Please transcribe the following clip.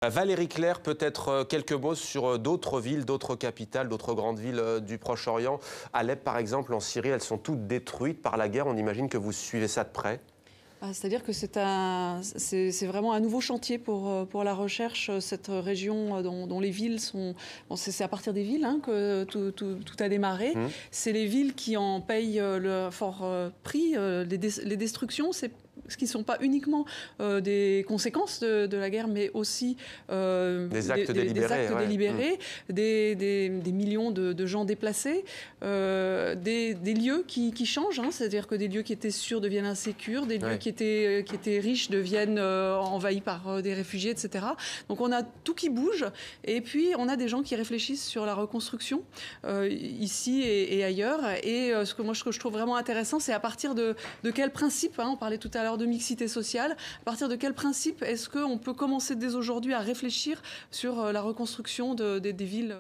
Valérie Claire, peut-être quelques mots sur d'autres villes, d'autres capitales, d'autres grandes villes du Proche-Orient. Alep, par exemple, en Syrie, elles sont toutes détruites par la guerre. On imagine que vous suivez ça de près. C'est-à-dire que c'est vraiment un nouveau chantier pour la recherche, cette région dont les villes sont... Bon, c'est à partir des villes que tout a démarré. C'est les villes qui en payent le fort prix. Les destructions, ce qui ne sont pas uniquement des conséquences de la guerre, mais aussi des actes délibérés, des millions de gens déplacés, des lieux qui changent, c'est-à-dire que des lieux qui étaient sûrs deviennent insécures, des lieux qui étaient riches deviennent envahis par des réfugiés, etc. Donc on a tout qui bouge, et puis on a des gens qui réfléchissent sur la reconstruction ici et ailleurs. Et ce que je trouve vraiment intéressant, c'est à partir de quel principe, on parlait tout à l'heure de mixité sociale, à partir de quel principe est-ce qu'on peut commencer dès aujourd'hui à réfléchir sur la reconstruction des villes.